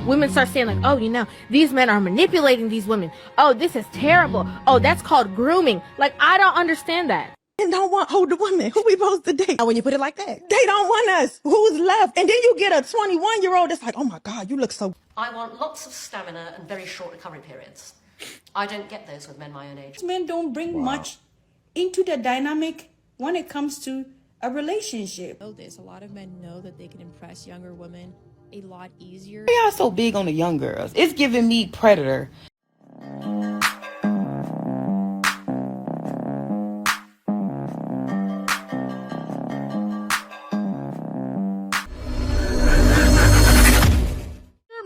women start saying like, oh, these men are manipulating these women. Oh, this is terrible. Oh, that's called grooming. Like, I don't understand that. And don't want older women. Who we supposed to date? When you put it like that, they don't want us. Who's left? And then you get a 21-year-old that's like, oh my God, you look so. I want lots of stamina and very short recovery periods. I don't get those with men my own age. Men don't bring much into the dynamic when it comes to a relationship. Know this, a lot of men know that they can impress younger women a lot easier. Why y'all so big on the young girls? It's giving me Predator.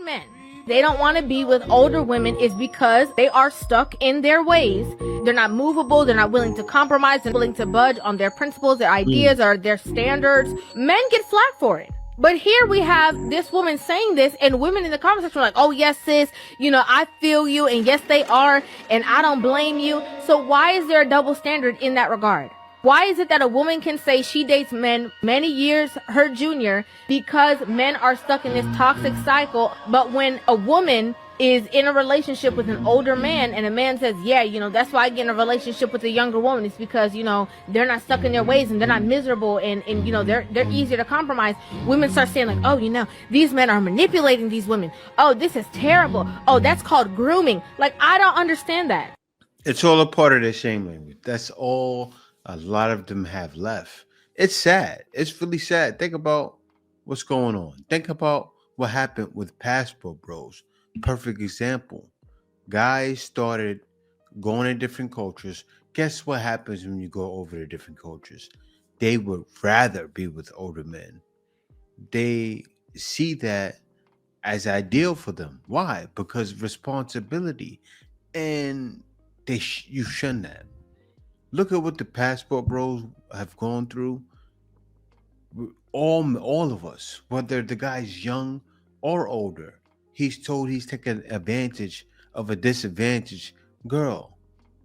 Men, they don't want to be with older women is because they are stuck in their ways. They're not movable. They're not willing to compromise. They're willing to budge on their principles, their ideas, or their standards. Men get flack for it. But here we have this woman saying this, and women in the comment section are like, oh, yes, sis, I feel you, and yes, they are, and I don't blame you. So why is there a double standard in that regard? Why is it that a woman can say she dates men many years her junior because men are stuck in this toxic cycle, but when a woman is in a relationship with an older man and a man says, yeah, that's why I get in a relationship with a younger woman, it's because, they're not stuck in their ways and they're not miserable and they're easier to compromise. Women start saying like, oh, these men are manipulating these women. Oh, this is terrible. Oh, that's called grooming. Like, I don't understand that. It's all a part of their shame language. That's all a lot of them have left. It's sad. It's really sad. Think about what's going on. Think about what happened with Passport Bros. Perfect example. Guys started going to different cultures. Guess what happens when you go over to different cultures? They would rather be with older men. They see that as ideal for them. Why? Because responsibility. And you shun that. Look at what the Passport Bros have gone through. All of us, whether the guy's young or older, he's told he's taking advantage of a disadvantaged girl.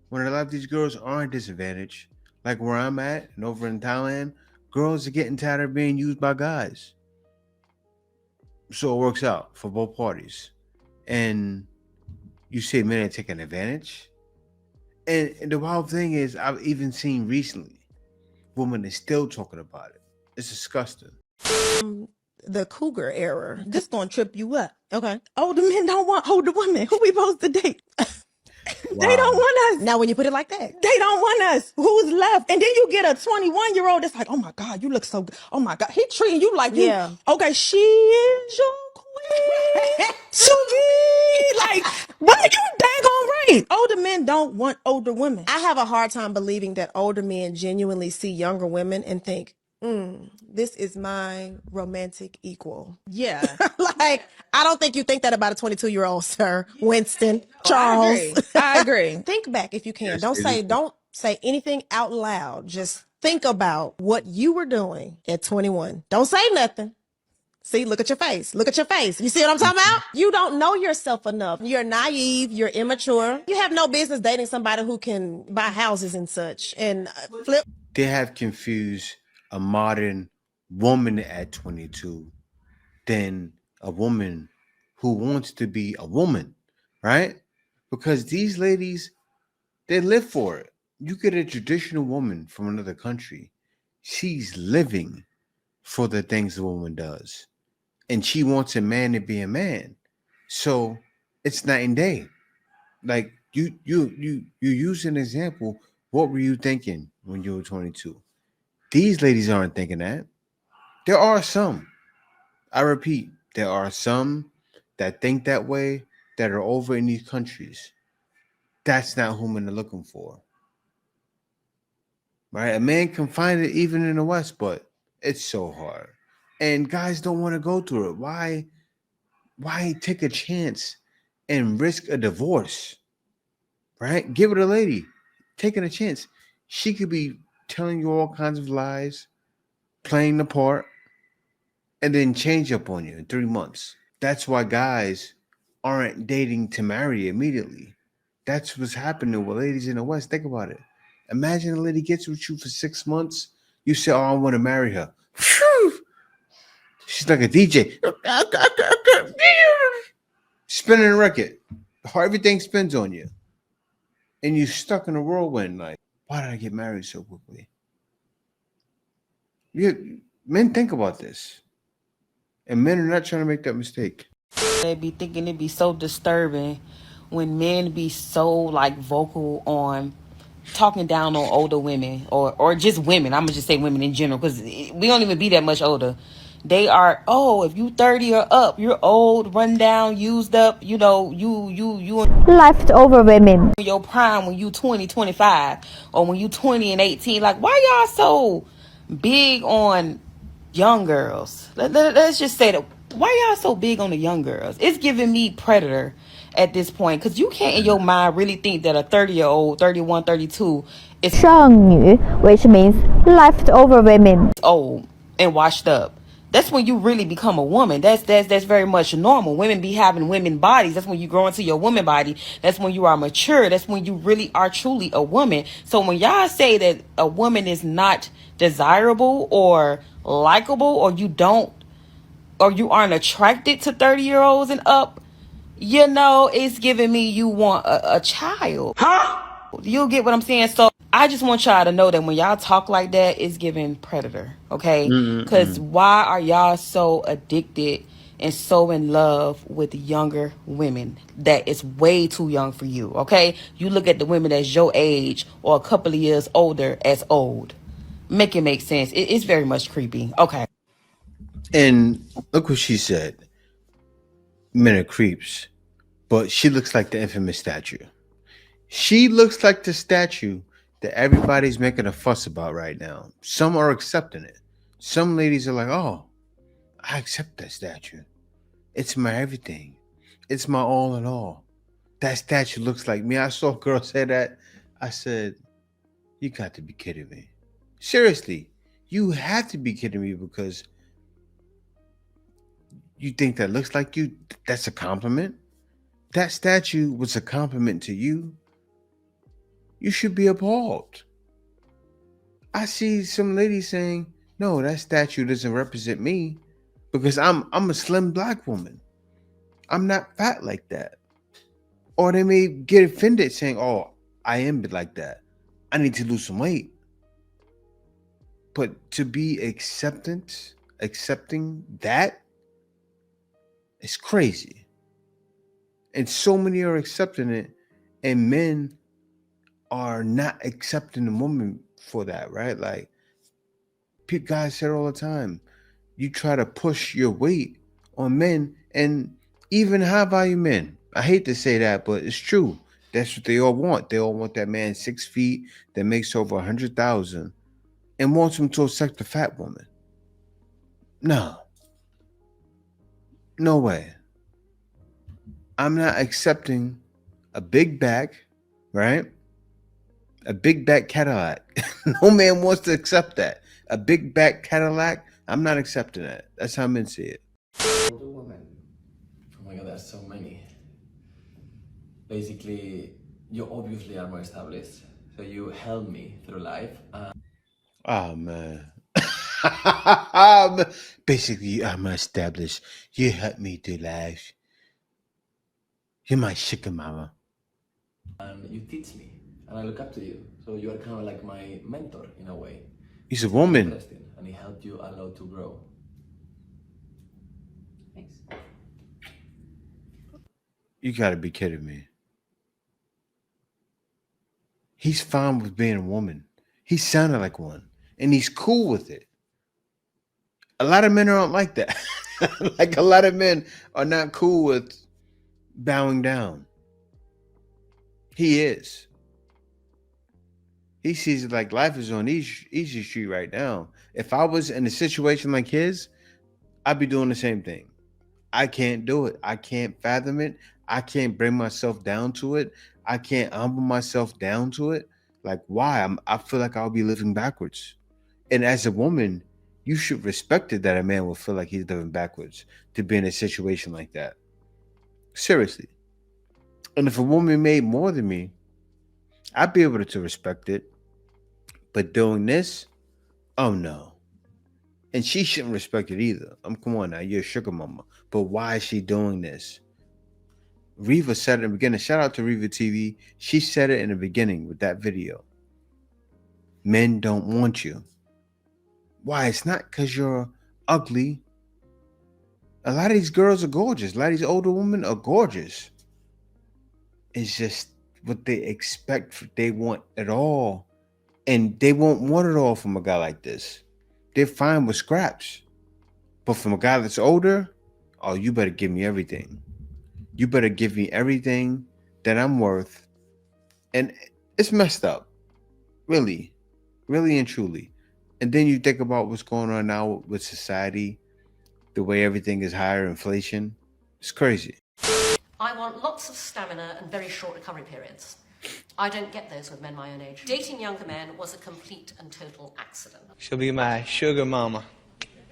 When a lot of these girls aren't disadvantaged, like where I'm at and over in Thailand, girls are getting tired of being used by guys. So it works out for both parties. And you say men are taking advantage? And the wild thing is, I've even seen recently, women are still talking about it. It's disgusting. The cougar era. This gonna trip you up. Okay. Older men don't want older women. Who we supposed to date? They don't want us. Now, when you put it like that, they don't want us. Who's left? And then you get a 21-year-old that's like, oh my God, you look so good. Oh my God. He treating you like you. Okay, she is your queen. So like, what are you daggone right? Older men don't want older women. I have a hard time believing that older men genuinely see younger women and think, this is my romantic equal. Yeah. Like, I don't think you think that about a 22-year-old, sir. Winston, Charles. I agree. Think back if you can. Yes, Don't say anything out loud. Just think about what you were doing at 21. Don't say nothing. See, look at your face. Look at your face. You see what I'm talking about? You don't know yourself enough. You're naive. You're immature. You have no business dating somebody who can buy houses and such and flip. They have confused a modern woman at 22 than a woman who wants to be a woman, right? Because these ladies, they live for it. You get a traditional woman from another country, she's living for the things a woman does. And she wants a man to be a man. So it's night and day. Like you use an example. What were you thinking when you were 22? These ladies aren't thinking that. There are some. I repeat, there are some that think that way that are over in these countries. That's not who men are looking for. Right? A man can find it even in the West, but it's so hard. And guys don't want to go through it. Why take a chance and risk a divorce? Right? Give it a lady. Taking a chance. She could be telling you all kinds of lies, playing the part, and then change up on you in 3 months. That's why guys aren't dating to marry immediately. That's what's happening with ladies in the West. Think about it. Imagine a lady gets with you for 6 months. You say, oh, I want to marry her. She's like a DJ. spinning a record. How everything spins on you. And you're stuck in a whirlwind. Like, why did I get married so quickly? Men think about this. And men are not trying to make that mistake. They be thinking it'd be so disturbing when men be so like vocal on talking down on older women or just women. I'm gonna just say women in general because we don't even be that much older. They are, oh, if you 30 or up, you're old, run down, used up, you know, you leftover women. in your prime when you 20, 25, or when you 20 and 18. Like, why y'all so big on young girls? Let's just say that. Why y'all so big on the young girls? It's giving me predator at this point because you can't in your mind really think that a 30-year-old, 31, 32 is 剩女, which means leftover women. old and washed up. That's when you really become a woman. That's very much normal. Women be having women bodies. That's when you grow into your woman body. That's when you are mature. That's when you really are truly a woman. So when y'all say that a woman is not desirable or likable, or you aren't attracted to 30-year-olds and up, you know, it's giving me you want a child. Huh? You'll get what I'm saying? So I just want y'all to know that when y'all talk like that, it's giving predator, okay? Because why are y'all so addicted and so in love with younger women that is way too young for you, okay? You look at the women that's your age or a couple of years older as old. Make it make sense. It's very much creepy. Okay. And look what she said. Men are creeps. But she looks like the infamous statue. She looks like the statue that everybody's making a fuss about right now. Some are accepting it. Some ladies are like, oh, I accept that statue. It's my everything. It's my all in all. That statue looks like me. I saw a girl say that. I said, you got to be kidding me. Seriously, you have to be kidding me because you think that looks like you. That's a compliment. That statue was a compliment to you. You should be appalled. I see some ladies saying, no, that statue doesn't represent me because I'm a slim black woman. I'm not fat like that. Or they may get offended saying, oh, I am like that. I need to lose some weight. But to be accepting that is crazy. And so many are accepting it, and men are not accepting the woman for that, right? Like, guys say it all the time. You try to push your weight on men, and even high value men. I hate to say that, but it's true. That's what they all want. They all want that man 6 feet that makes over 100,000 and wants him to accept a fat woman. No way. I'm not accepting a big back, right? A big back Cadillac. No man wants to accept that. A big back Cadillac, I'm not accepting that. That's how men see it. Older women. Oh my god, there's so many. Basically, you obviously are more established. So you help me through life. Oh man. Basically, I'm established. You help me through life. You're my sugar mama. And you teach me. And I look up to you. So you are kind of like my mentor in a way. He's a woman. Interesting. And he helped you a lot to grow. Thanks. You gotta be kidding me. He's fine with being a woman. He sounded like one. And he's cool with it. A lot of men aren't like that. Like a lot of men are not cool with bowing down. He is. He sees it like life is on easy street right now. If I was in a situation like his, I'd be doing the same thing. I can't do it. I can't fathom it. I can't bring myself down to it. I can't humble myself down to it. Like, why? I feel like I'll be living backwards. And as a woman, you should respect it that a man will feel like he's living backwards to be in a situation like that. Seriously. And if a woman made more than me, I'd be able to respect it. But doing this, oh no. And she shouldn't respect it either. Come on now, you're a sugar mama. But why is she doing this? Reva said it in the beginning. Shout out to Reva TV. She said it in the beginning with that video. Men don't want you. Why? It's not because you're ugly. A lot of these girls are gorgeous. A lot of these older women are gorgeous. It's just what they expect. They want it all. And they won't want it all from a guy like this. They're fine with scraps. But from a guy that's older, oh, you better give me everything. You better give me everything that I'm worth. And it's messed up. Really. Really and truly. And then you think about what's going on now with society, the way everything is higher inflation. It's crazy. I want lots of stamina and very short recovery periods. I don't get those with men my own age. Dating younger men was a complete and total accident. She'll be my sugar mama.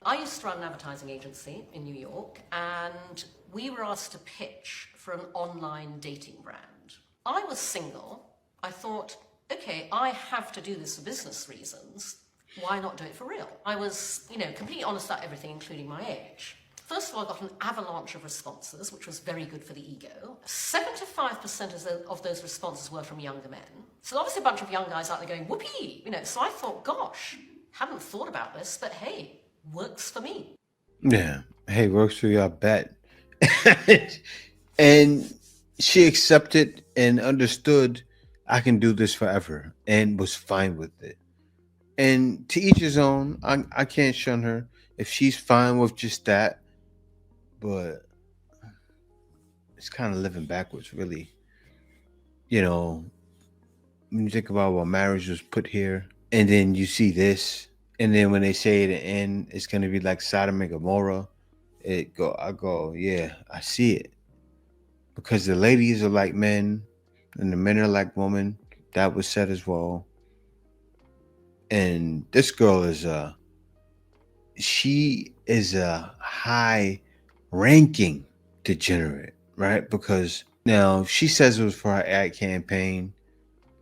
I used to run an advertising agency in New York, and we were asked to pitch for an online dating brand. I was single. I thought, okay, I have to do this for business reasons. Why not do it for real? I was, completely honest about everything, including my age. First of all, I got an avalanche of responses, which was very good for the ego. 75% of those responses were from younger men. So obviously a bunch of young guys out there going, whoopee! So I thought, gosh, haven't thought about this, but hey, works for me. Yeah. Hey, works for you, I bet. And she accepted and understood I can do this forever and was fine with it. And to each his own. I can't shun her if she's fine with just that. But it's kind of living backwards, really. When you think about what marriage was put here, and then you see this, and then when they say at the end, it's going to be like Sodom and Gomorrah, I go, yeah, I see it. Because the ladies are like men, and the men are like women. That was said as well. And this girl is she is a high ranking degenerate, right? Because now she says it was for her ad campaign,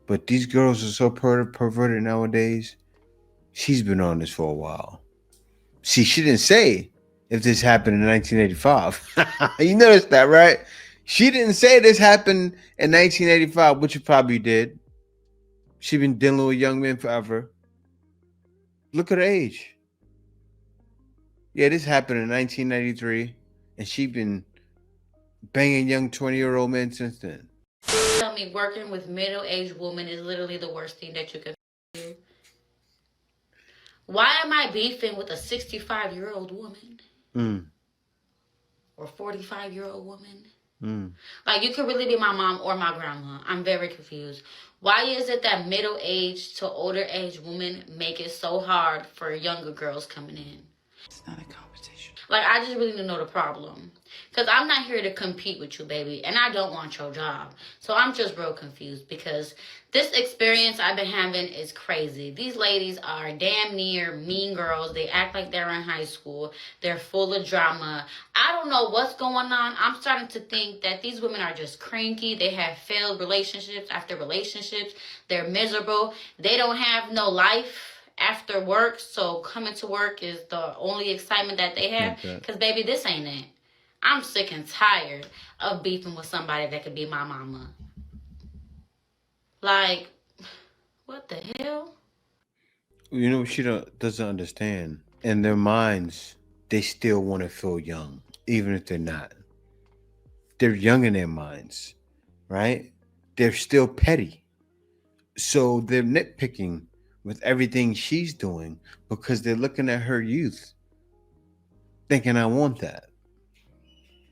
but these girls are so perverted nowadays. She's been on this for a while. See, she didn't say if this happened in 1985. You noticed that, right? She didn't say this happened in 1985, which it probably did. She's been dealing with young men forever. Look at her age. Yeah, this happened in 1993, and she's been banging young 20-year-old men since then. Tell me, working with middle-aged women is literally the worst thing that you could do. Why am I beefing with a 65-year-old woman? Or 45-year-old woman? Like, you could really be my mom or my grandma. I'm very confused. Why is it that middle-aged to older-aged women make it so hard for younger girls coming in? It's not a competition. Like, I just really need to know the problem. Because I'm not here to compete with you, baby. And I don't want your job. So I'm just real confused. Because this experience I've been having is crazy. These ladies are damn near mean girls. They act like they're in high school. They're full of drama. I don't know what's going on. I'm starting to think that these women are just cranky. They have failed relationships after relationships. They're miserable. They don't have no life after work, so coming to work is the only excitement that they have. Because, baby, this ain't it. I'm sick and tired of beefing with somebody that could be my mama. Like, what the hell? You know what she doesn't understand? In their minds, they still want to feel young, even if they're not. They're young in their minds, right? They're still petty. So they're nitpicking with everything she's doing because they're looking at her youth thinking I want that.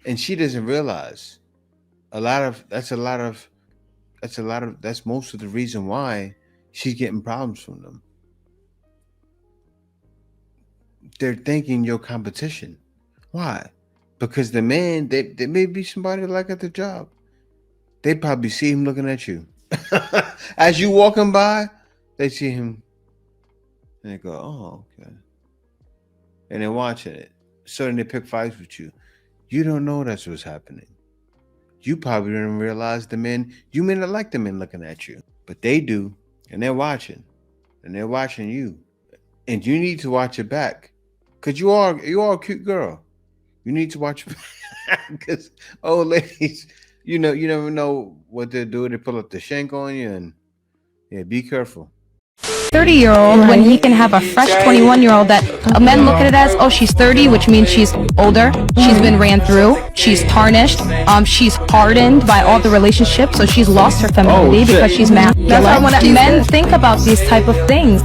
And she doesn't realize that's most of the reason why she's getting problems from them. They're thinking you're competition. Why? Because the man, they may be somebody like at the job. They probably see him looking at you. As you walking by, they see him and they go, oh, okay. And they're watching it. So then they pick fights with you. You don't know that's what's happening. You probably didn't realize you may not like the men looking at you, but they do. And they're watching. And they're watching you. And you need to watch it back. Because you are a cute girl. You need to watch it back. Because old ladies, you never know what they'll do. They pull up the shank on you, and yeah, be careful. 30-year-old when he can have a fresh 21-year-old that men look at it as, oh, she's 30, which means she's older, she's been ran through, she's tarnished, she's hardened by all the relationships, so she's lost her femininity because she's masculine. Men think about these type of things.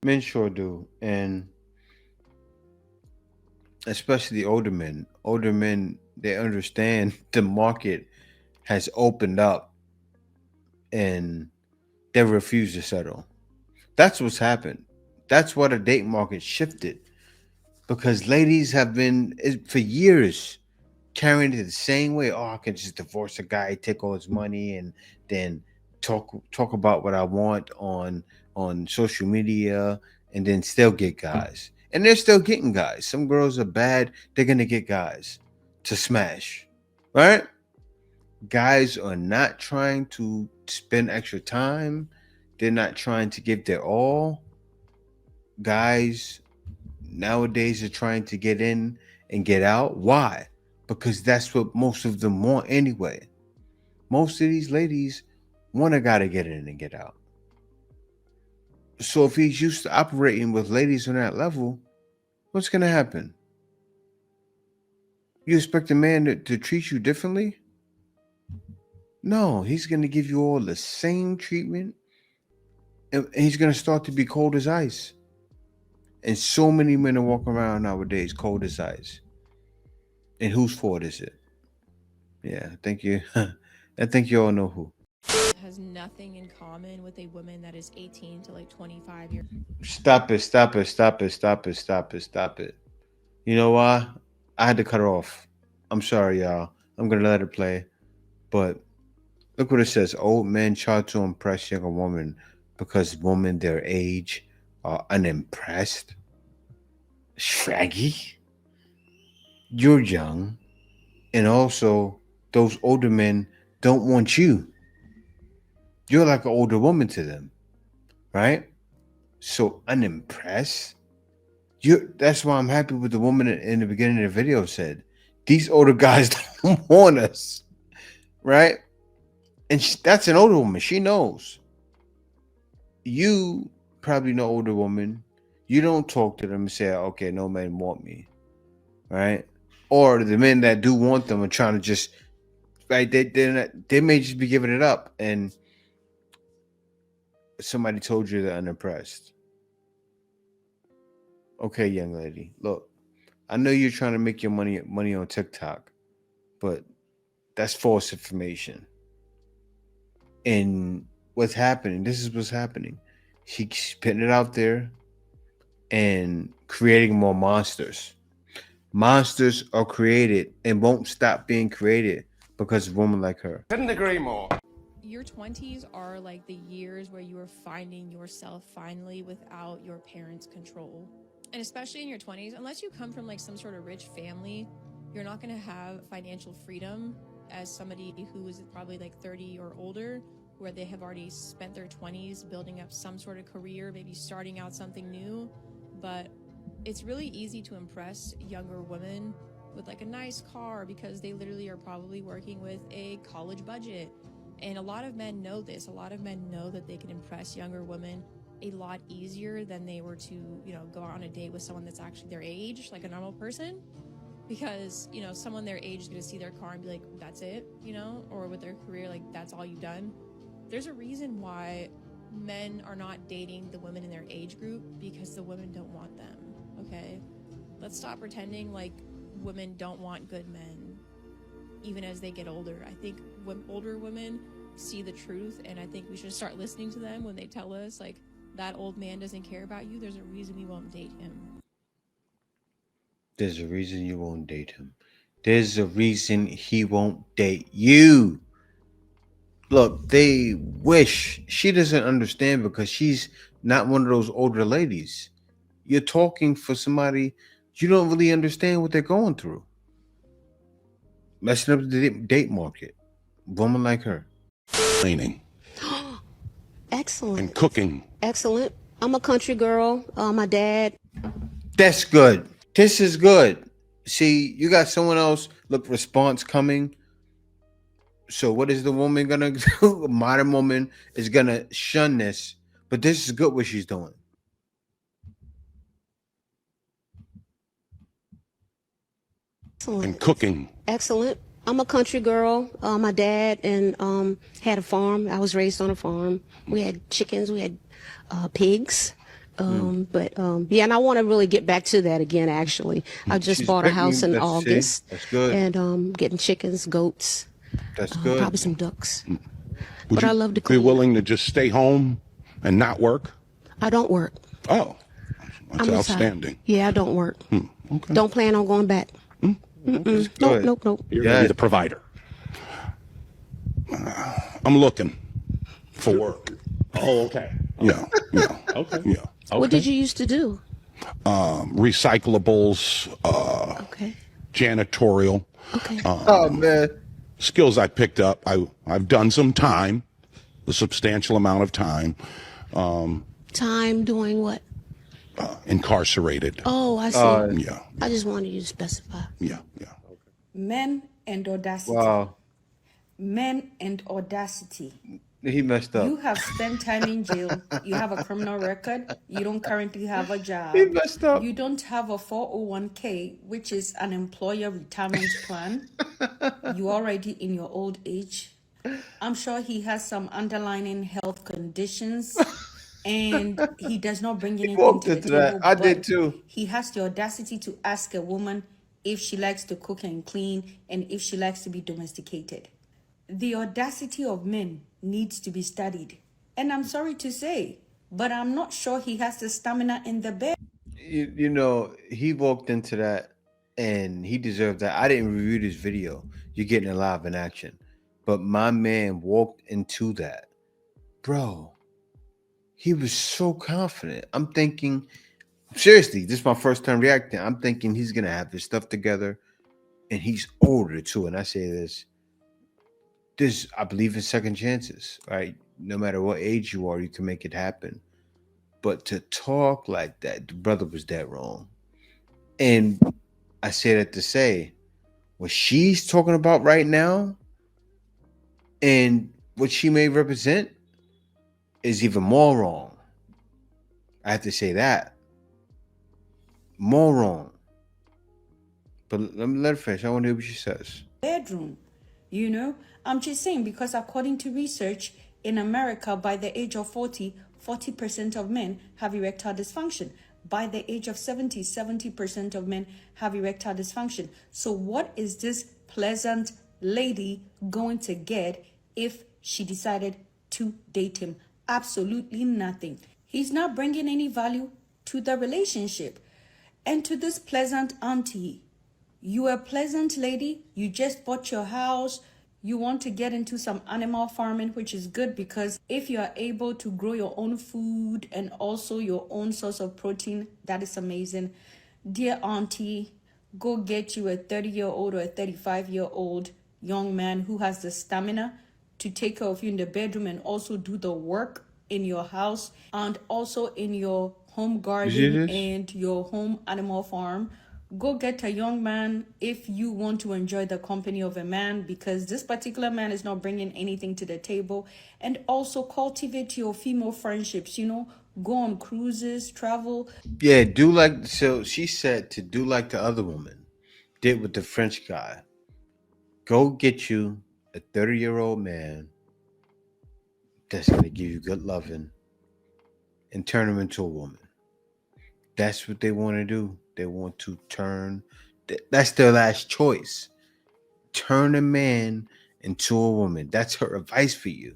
Men sure do, and especially older men. Older men, they understand the market has opened up, and they refuse to settle. That's what's happened. That's why the date market shifted, because ladies have been for years carrying it the same way. Oh, I can just divorce a guy, take all his money, and then talk about what I want on social media, and then still get guys. And they're still getting guys. Some girls are bad. They're gonna get guys to smash, right? Guys are not trying to spend extra time. They're not trying to give their all. Guys nowadays are trying to get in and get out. Why? Because that's what most of them want anyway. Most of these ladies want a guy to get in and get out. So if he's used to operating with ladies on that level, what's going to happen? You expect a man to treat you differently? No, he's going to give you all the same treatment, and he's going to start to be cold as ice. And so many men are walking around nowadays cold as ice. And whose fault is it? Yeah, thank you. I think you all know who. Has nothing in common with a woman that is 18 to like 25 years. Stop it. You know why? I had to cut her off. I'm sorry, y'all. I'm going to let it play. But look what it says. Old men try to impress younger women because women their age are unimpressed. Shaggy. You're young. And also, those older men don't want you. You're like an older woman to them, right? So unimpressed. That's why I'm happy with the woman in the beginning of the video said, these older guys don't want us, right? And that's an older woman. She knows. You probably know older woman. You don't talk to them and say, okay, no men want me, right? Or the men that do want them are trying to just, right? They may just be giving it up, and somebody told you they're unimpressed. Okay, young lady, look, I know you're trying to make your money on TikTok, but that's false information. And what's happening, this is what's happening. She's putting it out there and creating more monsters. Monsters are created and won't stop being created because of women like her. Couldn't agree more. Your 20s are like the years where you are finding yourself finally without your parents' control. And especially in your 20s, unless you come from like some sort of rich family, you're not going to have financial freedom as somebody who is probably like 30 or older, where they have already spent their 20s building up some sort of career, maybe starting out something new. But it's really easy to impress younger women with like a nice car because they literally are probably working with a college budget. And a lot of men know this. A lot of men know that they can impress younger women a lot easier than they were to, go on a date with someone that's actually their age, like a normal person. Because, someone their age is going to see their car and be like, that's it, or with their career, like, that's all you've done. There's a reason why men are not dating the women in their age group, because the women don't want them, okay? Let's stop pretending like women don't want good men, even as they get older. I think when older women see the truth, and I think we should start listening to them when they tell us, like, that old man doesn't care about you, there's a reason we won't date him. There's a reason you won't date him. There's a reason he won't date you. Look, they wish. She doesn't understand because she's not one of those older ladies. You're talking for somebody, you don't really understand what they're going through. Messing up the date market. Woman like her. Cleaning. Excellent. And cooking. Excellent. I'm a country girl. My dad. That's good. This is good. See, you got someone else. Look, response coming. So what is the woman gonna do? A modern woman is gonna shun this, but this is good what she's doing. And cooking. Excellent. I'm a country girl. My dad and had a farm. I was raised on a farm. We had chickens. We had pigs. But yeah, and I want to really get back to that again. Actually, I just She's bought a picking- house in that's- see? August. That's good. And getting chickens, goats. That's good. Probably some ducks. Would But you I love to be clean. willing to just stay home and not work? I don't work. Oh, that's I'm retired. outstanding. Yeah, I don't work. Okay. Don't plan on going back. Good. Nope. You're gonna be the provider. I'm looking for work. Oh, okay. Yeah. Okay. Yeah. What did you used to do? Recyclables, Okay. janitorial. Okay. Oh man. Skills I picked up. I've done some time, a substantial amount of time, Time doing what? incarcerated. Oh, I see. Yeah. I just wanted you to specify. Yeah. Men and audacity. Wow. Men and audacity. He messed up. You have spent time in jail. You have a criminal record. You don't currently have a job. He messed up. You don't have a 401k, which is an employer retirement plan. You already in your old age. I'm sure he has some underlying health conditions. And he does not bring anything walked to the into table. that. I did but too. He has the audacity to ask a woman if she likes to cook and clean and if she likes to be domesticated. The audacity of men needs to be studied. And I'm sorry to say, but I'm not sure he has the stamina in the bed. You know, he walked into that and he deserved that. I didn't review this video. You're getting it live in action. But my man walked into that. Bro, he was so confident. I'm thinking, seriously, this is my first time reacting. I'm thinking he's going to have his stuff together. And he's older too. And I say this, I believe in second chances, right? No matter what age you are, you can make it happen. But to talk like that, the brother was dead wrong. And I say that to say, what she's talking about right now and what she may represent is even more wrong. I have to say that. More wrong. But let me let her finish. I want to hear what she says. Bedroom. You know, I'm just saying because according to research in America, by the age of 40% of men have erectile dysfunction. By the age of 70% of men have erectile dysfunction. So what is this pleasant lady going to get if she decided to date him? Absolutely nothing. He's not bringing any value to the relationship. And to this pleasant auntie, you a pleasant lady, you just bought your house, you want to get into some animal farming, which is good because if you are able to grow your own food and also your own source of protein, that is amazing. Dear auntie, go get you a 30-year-old or a 35-year-old young man who has the stamina to take care of you in the bedroom and also do the work in your house and also in your home garden and your home animal farm. Go get a young man if you want to enjoy the company of a man, because this particular man is not bringing anything to the table. And also cultivate your female friendships, you know, go on cruises, travel. Yeah, do like, so she said to do like the other woman did with the French guy. Go get you a 30-year-old man that's going to give you good loving and turn him into a woman. That's what they want to do. They want to turn, that's their last choice. Turn a man into a woman. That's her advice for you.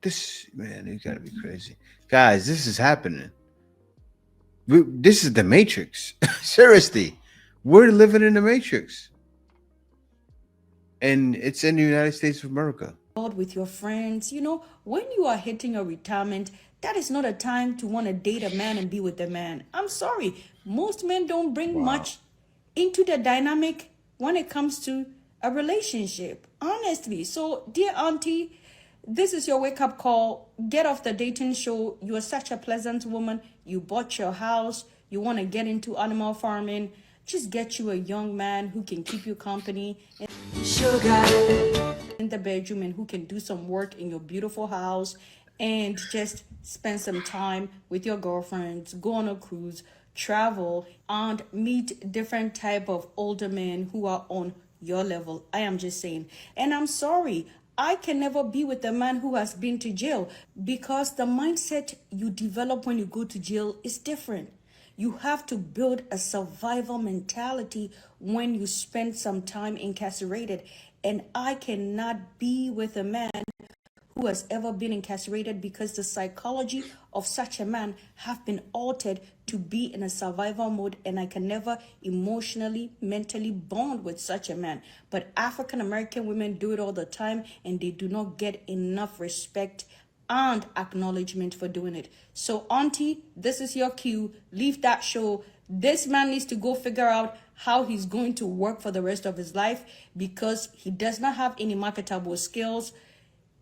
This, man, you gotta be crazy. Guys, this is happening. This is the Matrix. Seriously. We're living in the Matrix. And it's in the United States of America. With your friends, you know, when you are hitting a retirement, that is not a time to want to date a man and be with a man. I'm sorry. Most men don't bring much into the dynamic when it comes to a relationship, honestly. So, dear auntie, this is your wake-up call. Get off the dating show. You are such a pleasant woman. You bought your house. You want to get into animal farming. Just get you a young man who can keep you company. in the bedroom and who can do some work in your beautiful house and just spend some time with your girlfriends, go on a cruise, travel, and meet different type of older men who are on your level. I am just saying. And I'm sorry, I can never be with a man who has been to jail because the mindset you develop when you go to jail is different. You have to build a survival mentality when you spend some time incarcerated. And I cannot be with a man who has ever been incarcerated because the psychology of such a man have been altered to be in a survival mode, and I can never emotionally, mentally bond with such a man. But African American women do it all the time, and they do not get enough respect and acknowledgement for doing it. So auntie, this is your cue. Leave that show. This man needs to go figure out how he's going to work for the rest of his life because he does not have any marketable skills.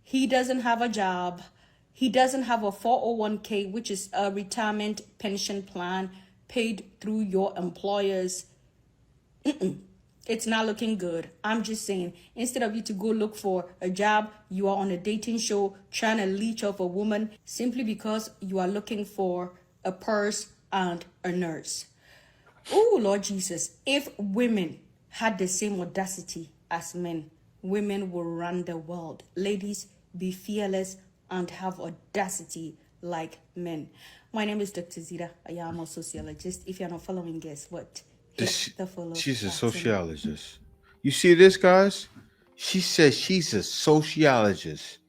He doesn't have a job. He doesn't have a 401k, which is a retirement pension plan paid through your employers. It's not looking good. I'm just saying, instead of you to go look for a job, you are on a dating show trying to leech off a woman simply because you are looking for a purse and a nurse. Oh, Lord Jesus, if women had the same audacity as men, women will run the world. Ladies, be fearless and have audacity like men. My name is Dr. Zita. I am a sociologist. If you're not following, guess what? Hit the follow She's a button. sociologist. You see this, guys? She says she's a sociologist.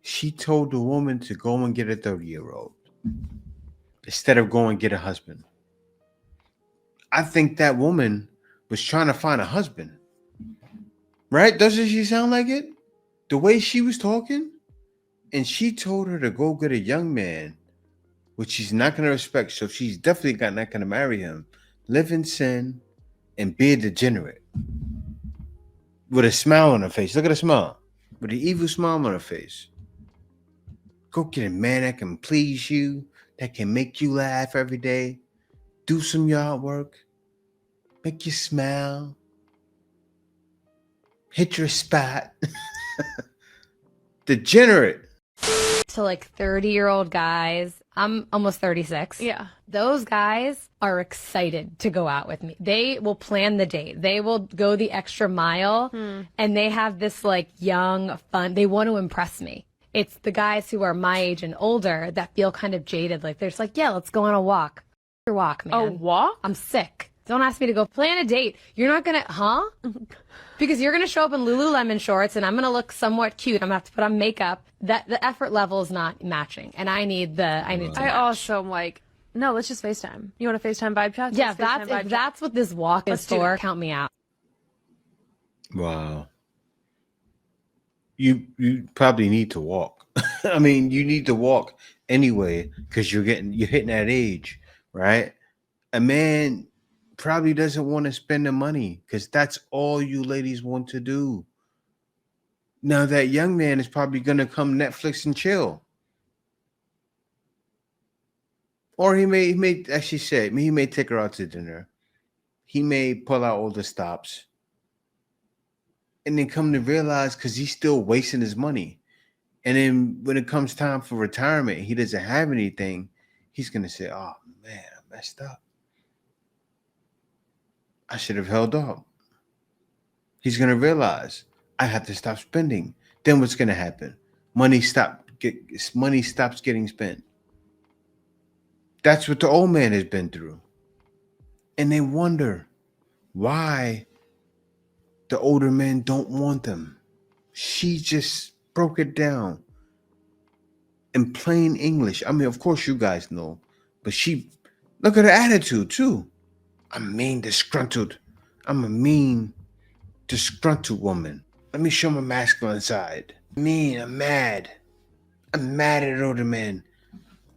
She told the woman to go and get a 30-year-old instead of going and get a husband. I think that woman was trying to find a husband. Right? Doesn't she sound like it? The way she was talking? And she told her to go get a young man, which she's not going to respect. So she's definitely not going to marry him. Live in sin and be a degenerate. With a smile on her face. Look at her smile. With an evil smile on her face. Go get a man that can please you, that can make you laugh every day. Do some yard work. Make you smile. Hit your spot. Degenerate. To like 30-year-old guys. I'm almost 36. Yeah. Those guys are excited to go out with me. They will plan the date. They will go the extra mile and they have this like young fun. They want to impress me. It's the guys who are my age and older that feel kind of jaded. Like they're just like, yeah, let's go on a walk. Your walk, man. A walk? I'm sick. Don't ask me to go plan a date. You're not going to, huh? Because you're going to show up in Lululemon shorts and I'm going to look somewhat cute. I'm going to have to put on makeup. That the effort level is not matching. And I need I also am like, no, let's just FaceTime. You want to FaceTime vibe chat? Yeah, if that's what this walk is for, count me out. Wow. You probably need to walk. I mean, you need to walk anyway because you're hitting that age, right? A man probably doesn't want to spend the money because that's all you ladies want to do. Now that young man is probably gonna come Netflix and chill. Or he may actually say, he may take her out to dinner. He may pull out all the stops. And then come to realize because he's still wasting his money. And then when it comes time for retirement, he doesn't have anything. He's going to say, oh, man, I messed up. I should have held up. He's going to realize I have to stop spending. Then what's going to happen? Money stops getting spent. That's what the old man has been through. And they wonder why the older men don't want them. She just broke it down in plain English. I mean, of course you guys know, but look at her attitude too. I'm mean, disgruntled. I'm a mean, disgruntled woman. Let me show my masculine side. Mean, I'm mad. I'm mad at older men.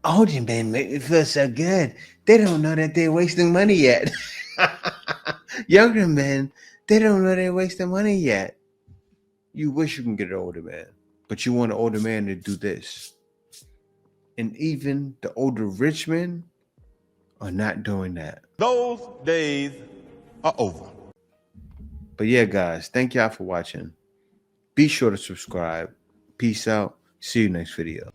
Older men make me feel so good. They don't know that they're wasting money yet. Younger men, they don't know they're wasting money yet. You wish you can get an older man, but you want an older man to do this. And even the older rich men are not doing that. Those days are over. But yeah, guys, thank y'all for watching. Be sure to subscribe. Peace out. See you next video.